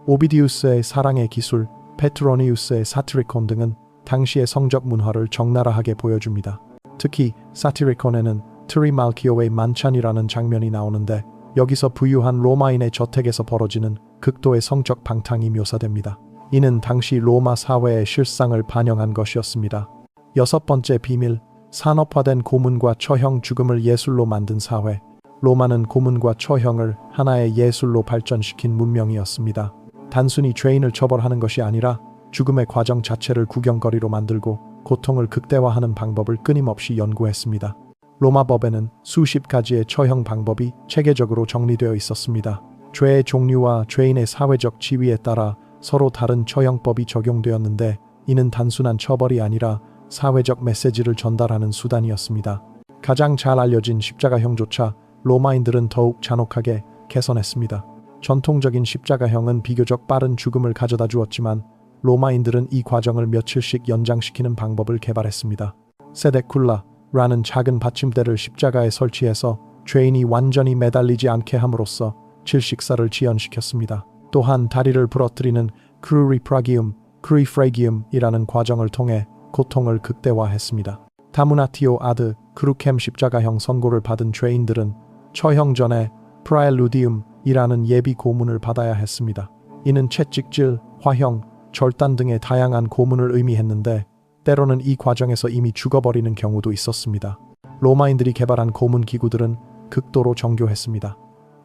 [SPEAKER 1] 오비디우스의 사랑의 기술, 페트로니우스의 사티리콘 등은 당시의 성적 문화를 적나라하게 보여줍니다. 특히 사티리콘에는 트리말키오의 만찬이라는 장면이 나오는데 여기서 부유한 로마인의 저택에서 벌어지는 극도의 성적 방탕이 묘사됩니다. 이는 당시 로마 사회의 실상을 반영한 것이었습니다. 여섯 번째 비밀, 산업화된 고문과 처형 죽음을 예술로 만든 사회. 로마는 고문과 처형을 하나의 예술로 발전시킨 문명이었습니다. 단순히 죄인을 처벌하는 것이 아니라 죽음의 과정 자체를 구경거리로 만들고 고통을 극대화하는 방법을 끊임없이 연구했습니다. 로마 법에는 수십 가지의 처형 방법이 체계적으로 정리되어 있었습니다. 죄의 종류와 죄인의 사회적 지위에 따라 서로 다른 처형법이 적용되었는데, 이는 단순한 처벌이 아니라 사회적 메시지를 전달하는 수단이었습니다. 가장 잘 알려진 십자가형조차 로마인들은 더욱 잔혹하게 개선했습니다. 전통적인 십자가형은 비교적 빠른 죽음을 가져다 주었지만 로마인들은 이 과정을 며칠씩 연장시키는 방법을 개발했습니다. 세데쿨라라는 작은 받침대를 십자가에 설치해서 죄인이 완전히 매달리지 않게 함으로써 질식사를 지연시켰습니다. 또한 다리를 부러뜨리는 크루리프라기움이라는 과정을 통해 고통을 극대화했습니다. 다무나티오 아드 크루켐 십자가형 선고를 받은 죄인들은 처형 전에 프라엘루디움이라는 예비 고문을 받아야 했습니다. 이는 채찍질, 화형, 절단 등의 다양한 고문을 의미했는데, 때로는 이 과정에서 이미 죽어버리는 경우도 있었습니다. 로마인들이 개발한 고문 기구들은 극도로 정교했습니다.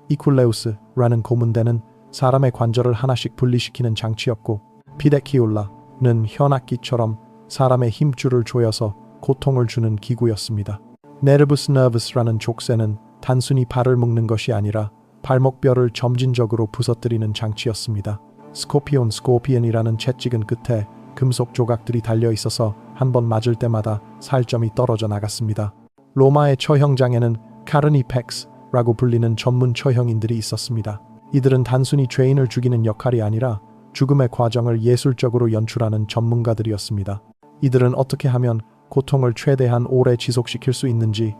[SPEAKER 1] 이쿨레우스라는 고문대는 사람의 관절을 하나씩 분리시키는 장치였고, 피데키올라는 현악기처럼 사람의 힘줄을 조여서 고통을 주는 기구였습니다. 네르부스 너브스라는 족쇄는 단순히 발을 묶는 것이 아니라 발목뼈를 점진적으로 부서뜨리는 장치였습니다. 스코피온이라는 채찍은 끝에 금속 조각들이 달려 있어서 한 번 맞을 때마다 살점이 떨어져 나갔습니다. 로마의 처형장에는 카르니펙스라고 불리는 전문 처형인들이 있었습니다. 이들은 단순히 죄인을 죽이는 역할이 아니라 죽음의 과정을 예술적으로 연출하는 전문가들이었습니다. 이들은 어떻게 하면 고통을 최대한 오래 지속시킬 수 있는지,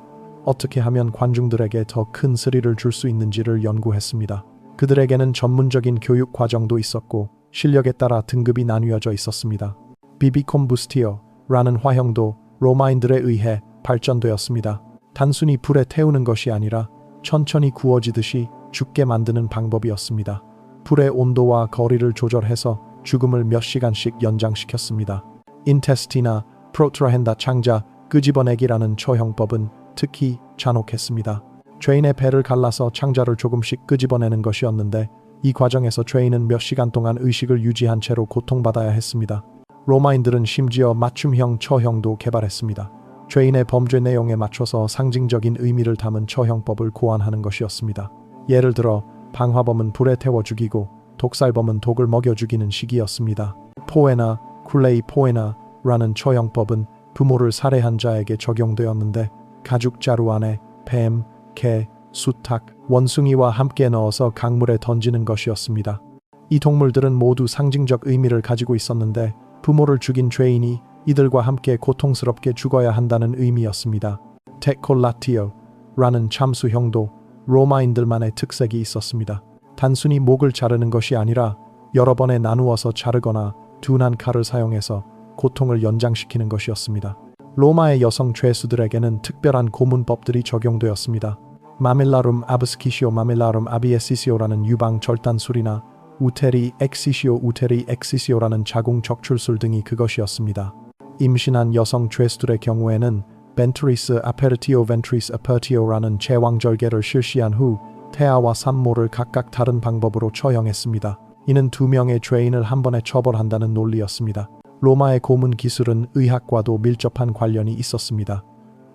[SPEAKER 1] 어떻게 하면 관중들에게 더 큰 스릴을 줄 수 있는지를 연구했습니다. 그들에게는 전문적인 교육 과정도 있었고 실력에 따라 등급이 나뉘어져 있었습니다. 비비콤부스티어라는 화형도 로마인들에 의해 발전되었습니다. 단순히 불에 태우는 것이 아니라 천천히 구워지듯이 죽게 만드는 방법이었습니다. 불의 온도와 거리를 조절해서 죽음을 몇 시간씩 연장시켰습니다. 인테스티나 프로트라헨다 창자 끄집어내기라는 처형법은 특히 잔혹했습니다. 죄인의 배를 갈라서 창자를 조금씩 끄집어내는 것이었는데, 이 과정에서 죄인은 몇 시간 동안 의식을 유지한 채로 고통받아야 했습니다. 로마인들은 심지어 맞춤형 처형도 개발했습니다. 죄인의 범죄 내용에 맞춰서 상징적인 의미를 담은 처형법을 고안하는 것이었습니다. 예를 들어 방화범은 불에 태워 죽이고 독살범은 독을 먹여 죽이는 식이었습니다. 포에나 쿨레이 포에나라는 처형법은 부모를 살해한 자에게 적용되었는데, 가죽 자루 안에 뱀, 개, 수탉, 원숭이와 함께 넣어서 강물에 던지는 것이었습니다. 이 동물들은 모두 상징적 의미를 가지고 있었는데, 부모를 죽인 죄인이 이들과 함께 고통스럽게 죽어야 한다는 의미였습니다. 데콜라티오라는 참수형도 로마인들만의 특색이 있었습니다. 단순히 목을 자르는 것이 아니라 여러 번에 나누어서 자르거나 둔한 칼을 사용해서 고통을 연장시키는 것이었습니다. 로마의 여성 죄수들에게는 특별한 고문법들이 적용되었습니다. 마밀라룸 아브스키시오, 마밀라룸 아비에시시오라는 유방 절단술이나 우테리 엑시시오라는 자궁 적출술 등이 그것이었습니다. 임신한 여성 죄수들의 경우에는 벤트리스 아페르티오 벤트리스 아페르티오라는 제왕절개를 실시한 후 태아와 산모를 각각 다른 방법으로 처형했습니다. 이는 두 명의 죄인을 한 번에 처벌한다는 논리였습니다. 로마의 고문 기술은 의학과도 밀접한 관련이 있었습니다.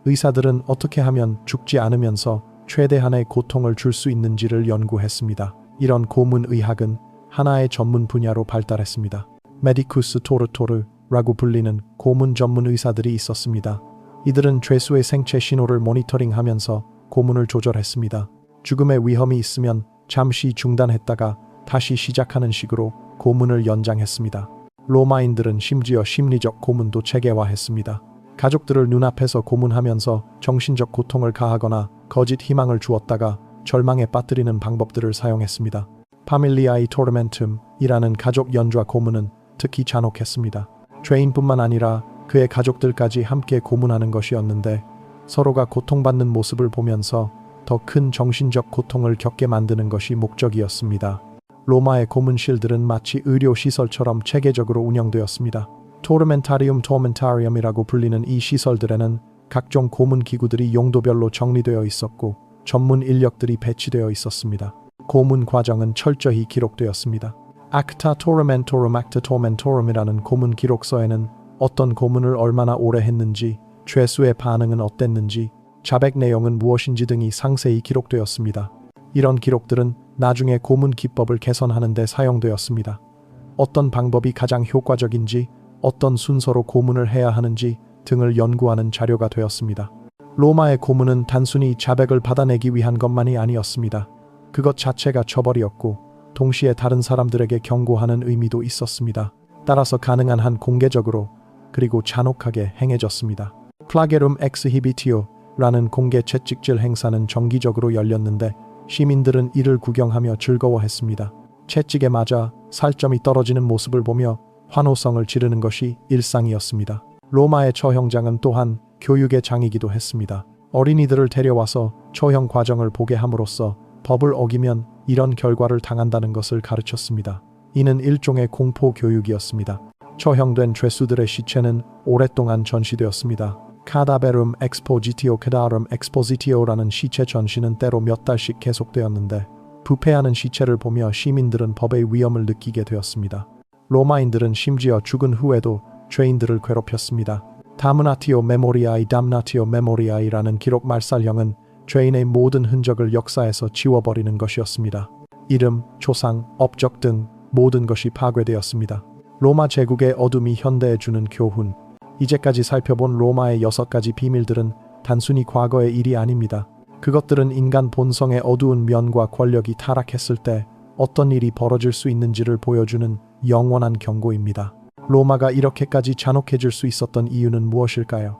[SPEAKER 1] 의사들은 어떻게 하면 죽지 않으면서 최대한의 고통을 줄 수 있는지를 연구했습니다. 이런 고문 의학은 하나의 전문 분야로 발달했습니다. 메디쿠스 토르토르라고 불리는 고문 전문 의사들이 있었습니다. 이들은 죄수의 생체 신호를 모니터링하면서 고문을 조절했습니다. 죽음의 위험이 있으면 잠시 중단했다가 다시 시작하는 식으로 고문을 연장했습니다. 로마인들은 심지어 심리적 고문도 체계화했습니다. 가족들을 눈앞에서 고문하면서 정신적 고통을 가하거나 거짓 희망을 주었다가 절망에 빠뜨리는 방법들을 사용했습니다. 파밀리아이 토르멘툼이라는 가족 연좌 고문은 특히 잔혹했습니다. 죄인뿐만 아니라 그의 가족들까지 함께 고문하는 것이었는데, 서로가 고통받는 모습을 보면서 더 큰 정신적 고통을 겪게 만드는 것이 목적이었습니다. 로마의 고문실들은 마치 의료시설처럼 체계적으로 운영되었습니다. 토르멘타리움이라고 불리는 이 시설들에는 각종 고문 기구들이 용도별로 정리되어 있었고 전문 인력들이 배치되어 있었습니다. 고문 과정은 철저히 기록되었습니다. Acta Tormentorum이라는 고문 기록서에는 어떤 고문을 얼마나 오래 했는지, 죄수의 반응은 어땠는지, 자백 내용은 무엇인지 등이 상세히 기록되었습니다. 이런 기록들은 나중에 고문 기법을 개선하는 데 사용되었습니다. 어떤 방법이 가장 효과적인지, 어떤 순서로 고문을 해야 하는지 등을 연구하는 자료가 되었습니다. 로마의 고문은 단순히 자백을 받아내기 위한 것만이 아니었습니다. 그것 자체가 처벌이었고 동시에 다른 사람들에게 경고하는 의미도 있었습니다. 따라서 가능한 한 공개적으로 그리고 잔혹하게 행해졌습니다. 플라게룸 엑스히비티오라는 공개 채찍질 행사는 정기적으로 열렸는데 시민들은 이를 구경하며 즐거워했습니다. 채찍에 맞아 살점이 떨어지는 모습을 보며 환호성을 지르는 것이 일상이었습니다. 로마의 처형장은 또한 교육의 장이기도 했습니다. 어린이들을 데려와서 처형 과정을 보게 함으로써 법을 어기면 이런 결과를 당한다는 것을 가르쳤습니다. 이는 일종의 공포 교육이었습니다. 처형된 죄수들의 시체는 오랫동안 전시되었습니다. 카다베룸 엑스포지티오라는 시체 전시는 때로 몇 달씩 계속되었는데 부패하는 시체를 보며 시민들은 법의 위험을 느끼게 되었습니다. 로마인들은 심지어 죽은 후에도 죄인들을 괴롭혔습니다. 담나티오 메모리아이라는 기록 말살형은 죄인의 모든 흔적을 역사에서 지워버리는 것이었습니다. 이름, 조상, 업적 등 모든 것이 파괴되었습니다. 로마 제국의 어둠이 현대에 주는 교훈. 이제까지 살펴본 로마의 6가지 비밀들은 단순히 과거의 일이 아닙니다. 그것들은 인간 본성의 어두운 면과 권력이 타락했을 때 어떤 일이 벌어질 수 있는지를 보여주는 영원한 경고입니다. 로마가 이렇게까지 잔혹해질 수 있었던 이유는 무엇일까요?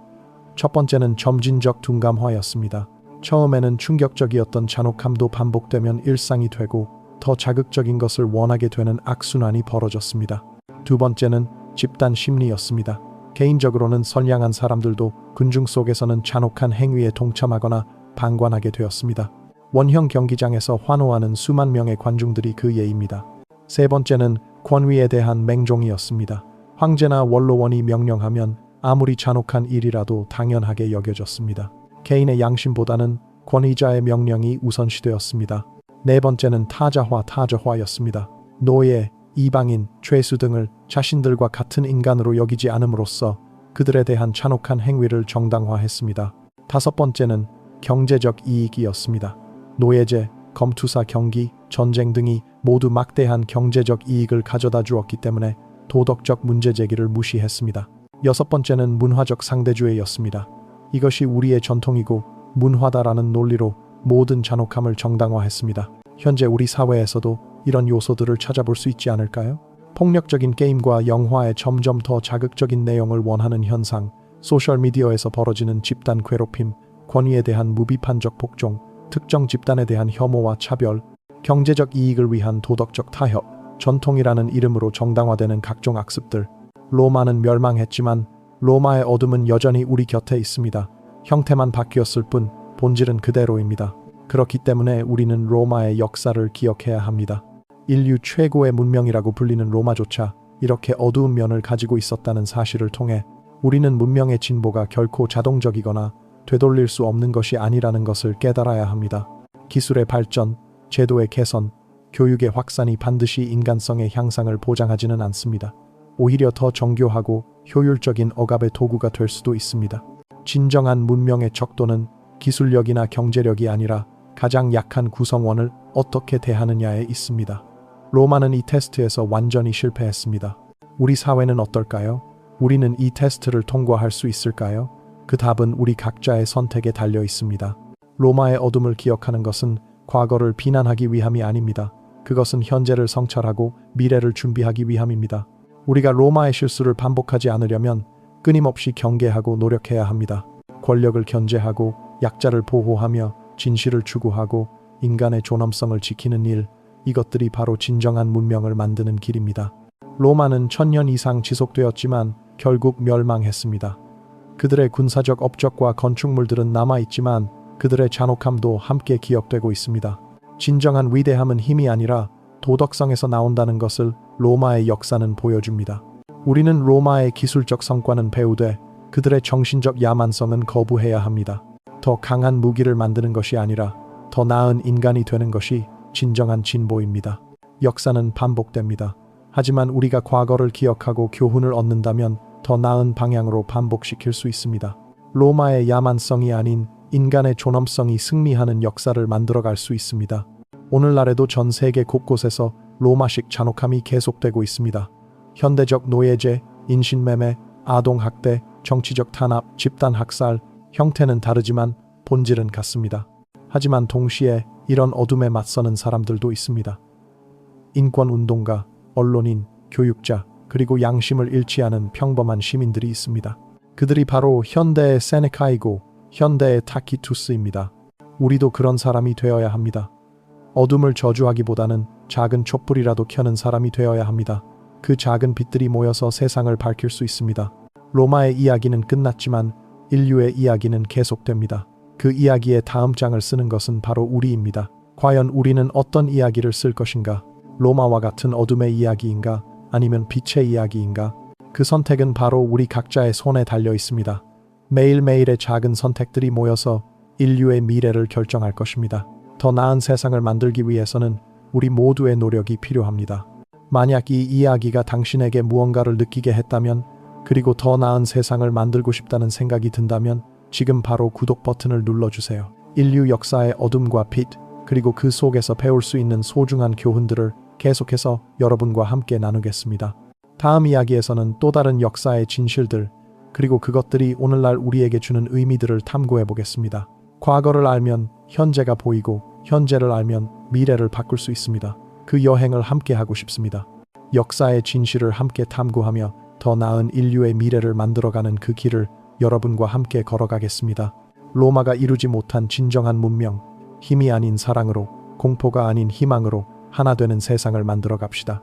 [SPEAKER 1] 첫 번째는 점진적 둔감화였습니다. 처음에는 충격적이었던 잔혹함도 반복되면 일상이 되고 더 자극적인 것을 원하게 되는 악순환이 벌어졌습니다. 두 번째는 집단 심리였습니다. 개인적으로는 선량한 사람들도 군중 속에서는 잔혹한 행위에 동참하거나 방관하게 되었습니다. 원형 경기장에서 환호하는 수만 명의 관중들이 그 예입니다. 세 번째는 권위에 대한 맹종이었습니다. 황제나 원로원이 명령하면 아무리 잔혹한 일이라도 당연하게 여겨졌습니다. 개인의 양심보다는 권위자의 명령이 우선시되었습니다. 네 번째는 타자화였습니다. 노예, 이방인, 죄수 등을 자신들과 같은 인간으로 여기지 않음으로써 그들에 대한 잔혹한 행위를 정당화했습니다. 다섯 번째는 경제적 이익이었습니다. 노예제, 검투사 경기, 전쟁 등이 모두 막대한 경제적 이익을 가져다 주었기 때문에 도덕적 문제 제기를 무시했습니다. 여섯 번째는 문화적 상대주의였습니다. 이것이 우리의 전통이고 문화다라는 논리로 모든 잔혹함을 정당화했습니다. 현재 우리 사회에서도 이런 요소들을 찾아볼 수 있지 않을까요? 폭력적인 게임과 영화에 점점 더 자극적인 내용을 원하는 현상, 소셜미디어에서 벌어지는 집단 괴롭힘, 권위에 대한 무비판적 복종, 특정 집단에 대한 혐오와 차별, 경제적 이익을 위한 도덕적 타협, 전통이라는 이름으로 정당화되는 각종 악습들. 로마는 멸망했지만 로마의 어둠은 여전히 우리 곁에 있습니다. 형태만 바뀌었을 뿐 본질은 그대로입니다. 그렇기 때문에 우리는 로마의 역사를 기억해야 합니다. 인류 최고의 문명이라고 불리는 로마조차 이렇게 어두운 면을 가지고 있었다는 사실을 통해 우리는 문명의 진보가 결코 자동적이거나 되돌릴 수 없는 것이 아니라는 것을 깨달아야 합니다. 기술의 발전, 제도의 개선, 교육의 확산이 반드시 인간성의 향상을 보장하지는 않습니다. 오히려 더 정교하고 효율적인 억압의 도구가 될 수도 있습니다. 진정한 문명의 척도는 기술력이나 경제력이 아니라 가장 약한 구성원을 어떻게 대하느냐에 있습니다. 로마는 이 테스트에서 완전히 실패했습니다. 우리 사회는 어떨까요? 우리는 이 테스트를 통과할 수 있을까요? 그 답은 우리 각자의 선택에 달려 있습니다. 로마의 어둠을 기억하는 것은 과거를 비난하기 위함이 아닙니다. 그것은 현재를 성찰하고 미래를 준비하기 위함입니다. 우리가 로마의 실수를 반복하지 않으려면 끊임없이 경계하고 노력해야 합니다. 권력을 견제하고 약자를 보호하며 진실을 추구하고 인간의 존엄성을 지키는 일, 이것들이 바로 진정한 문명을 만드는 길입니다. 로마는 1000년 이상 지속되었지만 결국 멸망했습니다. 그들의 군사적 업적과 건축물들은 남아있지만 그들의 잔혹함도 함께 기억되고 있습니다. 진정한 위대함은 힘이 아니라 도덕성에서 나온다는 것을 로마의 역사는 보여줍니다. 우리는 로마의 기술적 성과는 배우되 그들의 정신적 야만성은 거부해야 합니다. 더 강한 무기를 만드는 것이 아니라 더 나은 인간이 되는 것이 진정한 진보입니다. 역사는 반복됩니다. 하지만 우리가 과거를 기억하고 교훈을 얻는다면 더 나은 방향으로 반복시킬 수 있습니다. 로마의 야만성이 아닌 인간의 존엄성이 승리하는 역사를 만들어갈 수 있습니다. 오늘날에도 전 세계 곳곳에서 로마식 잔혹함이 계속되고 있습니다. 현대적 노예제, 인신매매, 아동학대, 정치적 탄압, 집단학살, 형태는 다르지만 본질은 같습니다. 하지만 동시에 이런 어둠에 맞서는 사람들도 있습니다. 인권운동가, 언론인, 교육자, 그리고 양심을 잃지 않은 평범한 시민들이 있습니다. 그들이 바로 현대의 세네카이고 현대의 타키투스입니다. 우리도 그런 사람이 되어야 합니다. 어둠을 저주하기보다는 작은 촛불이라도 켜는 사람이 되어야 합니다. 그 작은 빛들이 모여서 세상을 밝힐 수 있습니다. 로마의 이야기는 끝났지만 인류의 이야기는 계속됩니다. 그 이야기의 다음 장을 쓰는 것은 바로 우리입니다. 과연 우리는 어떤 이야기를 쓸 것인가? 로마와 같은 어둠의 이야기인가? 아니면 빛의 이야기인가? 그 선택은 바로 우리 각자의 손에 달려 있습니다. 매일매일의 작은 선택들이 모여서 인류의 미래를 결정할 것입니다. 더 나은 세상을 만들기 위해서는 우리 모두의 노력이 필요합니다. 만약 이 이야기가 당신에게 무언가를 느끼게 했다면, 그리고 더 나은 세상을 만들고 싶다는 생각이 든다면 지금 바로 구독 버튼을 눌러주세요. 인류 역사의 어둠과 빛, 그리고 그 속에서 배울 수 있는 소중한 교훈들을 계속해서 여러분과 함께 나누겠습니다. 다음 이야기에서는 또 다른 역사의 진실들, 그리고 그것들이 오늘날 우리에게 주는 의미들을 탐구해 보겠습니다. 과거를 알면 현재가 보이고 현재를 알면 미래를 바꿀 수 있습니다. 그 여행을 함께 하고 싶습니다. 역사의 진실을 함께 탐구하며 더 나은 인류의 미래를 만들어가는 그 길을 여러분과 함께 걸어가겠습니다. 로마가 이루지 못한 진정한 문명, 힘이 아닌 사랑으로, 공포가 아닌 희망으로 하나 되는 세상을 만들어 갑시다.